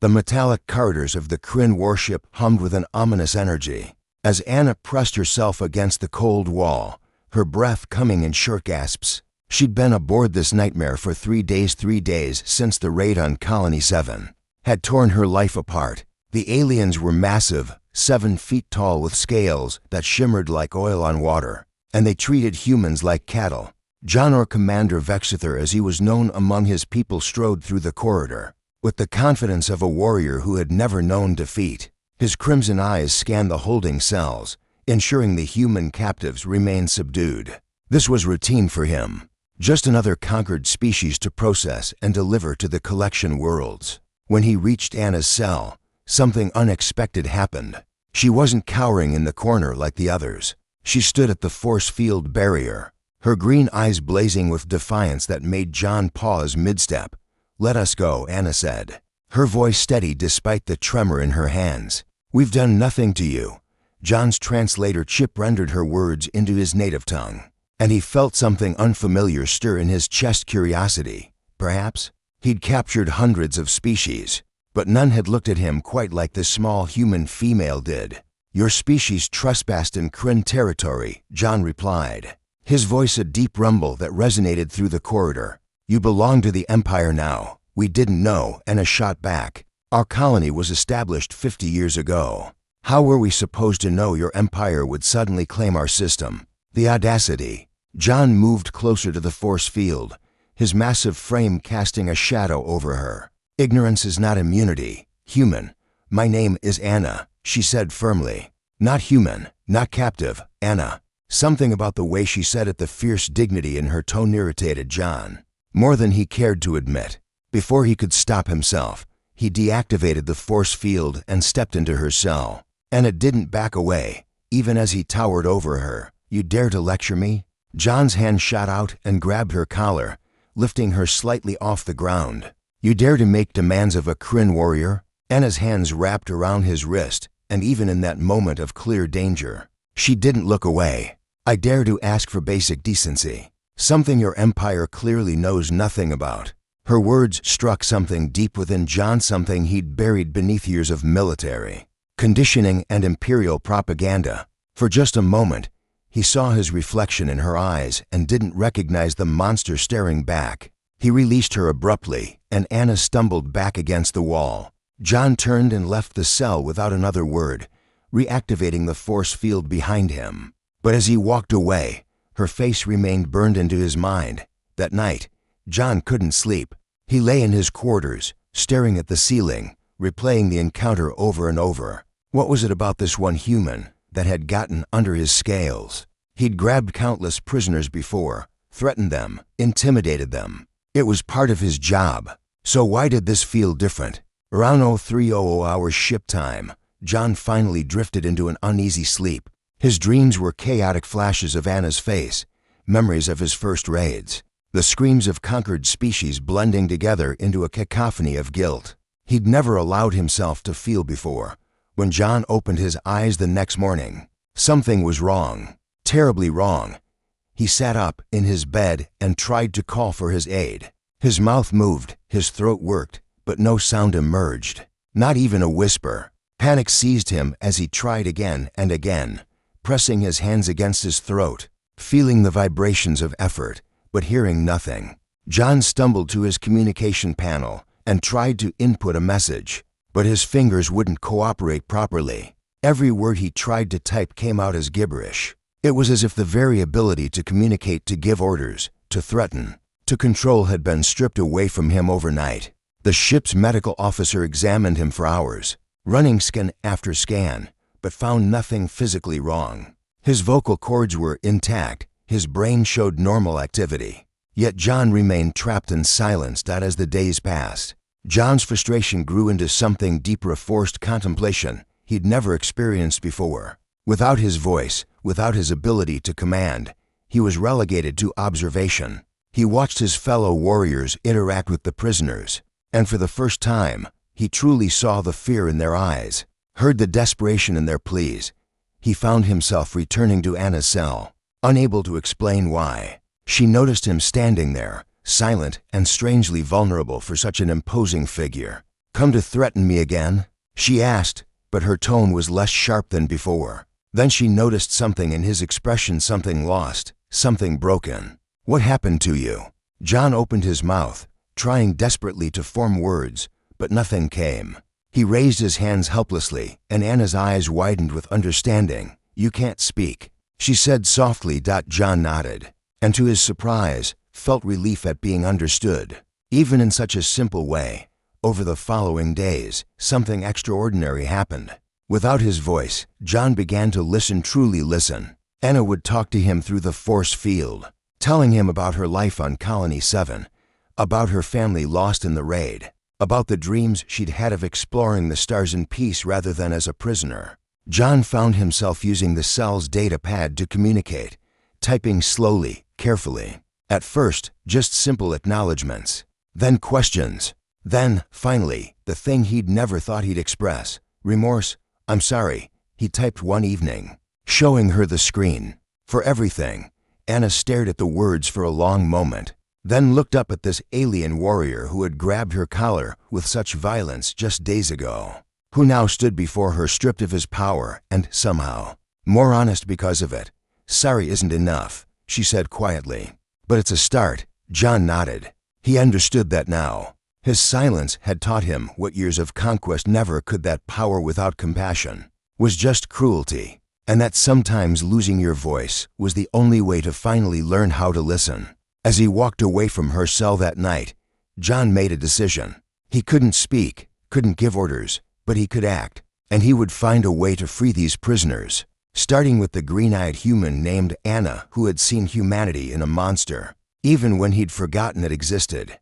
The metallic corridors of the Kryn warship hummed with an ominous energy. As Anna pressed herself against the cold wall, her breath coming in short gasps, she'd been aboard this nightmare for 3 days since the raid on Colony 7 had torn her life apart. The aliens were massive, 7 feet tall with scales that shimmered like oil on water, and they treated humans like cattle. John, or Commander Vexither as he was known among his people, strode through the corridor with the confidence of a warrior who had never known defeat. His crimson eyes scanned the holding cells, ensuring the human captives remained subdued. This was routine for him, just another conquered species to process and deliver to the collection worlds. When he reached Anna's cell, something unexpected happened. She wasn't cowering in the corner like the others. She stood at the force field barrier, her green eyes blazing with defiance that made John pause mid-step. "Let us go," Anna said, her voice steady despite the tremor in her hands. "We've done nothing to you." John's translator Chip rendered her words into his native tongue, and he felt something unfamiliar stir in his chest. Curiosity, perhaps? He'd captured hundreds of species, but none had looked at him quite like this small human female did. "Your species trespassed in Kryn territory," John replied, his voice a deep rumble that resonated through the corridor. "You belong to the Empire now." "We didn't know," Anna shot back. "Our colony was established 50 years ago. How were we supposed to know your Empire would suddenly claim our system?" The audacity. John moved closer to the force field, his massive frame casting a shadow over her. "Ignorance is not immunity. Human. My name is Anna," she said firmly. "Not human, not captive, Anna." Something about the way she said it, the fierce dignity in her tone, irritated John more than he cared to admit. Before he could stop himself, he deactivated the force field and stepped into her cell. Anna didn't back away, even as he towered over her. "You dare to lecture me?" John's hand shot out and grabbed her collar, lifting her slightly off the ground. "You dare to make demands of a Kryn warrior?" Anna's hands wrapped around his wrist, and even in that moment of clear danger, she didn't look away. "I dare to ask for basic decency. Something your Empire clearly knows nothing about." Her words struck something deep within John, something he'd buried beneath years of military conditioning and imperial propaganda. For just a moment, he saw his reflection in her eyes and didn't recognize the monster staring back. He released her abruptly, and Anna stumbled back against the wall. John turned and left the cell without another word, reactivating the force field behind him. But as he walked away, her face remained burned into his mind. That night, John couldn't sleep. He lay in his quarters, staring at the ceiling, replaying the encounter over and over. What was it about this one human that had gotten under his scales? He'd grabbed countless prisoners before, threatened them, intimidated them. It was part of his job. So why did this feel different? Around 0300 hours ship time, John finally drifted into an uneasy sleep. His dreams were chaotic flashes of Anna's face, memories of his first raids, the screams of conquered species blending together into a cacophony of guilt he'd never allowed himself to feel before. When John opened his eyes the next morning, something was wrong, terribly wrong. He sat up in his bed and tried to call for his aid. His mouth moved, his throat worked, but no sound emerged, not even a whisper. Panic seized him as he tried again and again, pressing his hands against his throat, feeling the vibrations of effort, but hearing nothing. John stumbled to his communication panel and tried to input a message, but his fingers wouldn't cooperate properly. Every word he tried to type came out as gibberish. It was as if the very ability to communicate, to give orders, to threaten, to control had been stripped away from him overnight. The ship's medical officer examined him for hours, running scan after scan, but found nothing physically wrong. His vocal cords were intact, his brain showed normal activity. Yet John remained trapped in silence. As the days passed, John's frustration grew into something deeper, a forced contemplation he'd never experienced before. Without his voice, without his ability to command, he was relegated to observation. He watched his fellow warriors interact with the prisoners, and for the first time, he truly saw the fear in their eyes, heard the desperation in their pleas. He found himself returning to Anna's cell, unable to explain why. She noticed him standing there, silent and strangely vulnerable for such an imposing figure. Come to threaten me again? She asked, but her tone was less sharp than before. Then she noticed something in his expression, something lost, something broken. What happened to you? John opened his mouth, trying desperately to form words, but nothing came. He raised his hands helplessly, and Anna's eyes widened with understanding. You can't speak, she said softly. John nodded, and to his surprise, felt relief at being understood, even in such a simple way. Over the following days, something extraordinary happened. Without his voice, John began to listen, truly listen. Anna would talk to him through the force field, telling him about her life on Colony 7, about her family lost in the raid, about the dreams she'd had of exploring the stars in peace rather than as a prisoner. John found himself using the cell's data pad to communicate, typing slowly, carefully. At first, just simple acknowledgments, then questions, then, finally, the thing he'd never thought he'd express, remorse. I'm sorry, he typed one evening, showing her the screen. For everything. Anna stared at the words for a long moment, then looked up at this alien warrior who had grabbed her collar with such violence just days ago, who now stood before her stripped of his power and, somehow, more honest because of it. Sorry isn't enough, she said quietly. But it's a start. John nodded. He understood that now. His silence had taught him what years of conquest never could, that power without compassion was just cruelty, and that sometimes losing your voice was the only way to finally learn how to listen. As he walked away from her cell that night, John made a decision. He couldn't speak, couldn't give orders, but he could act, and he would find a way to free these prisoners, starting with the green-eyed human named Anna, who had seen humanity in a monster, even when he'd forgotten it existed.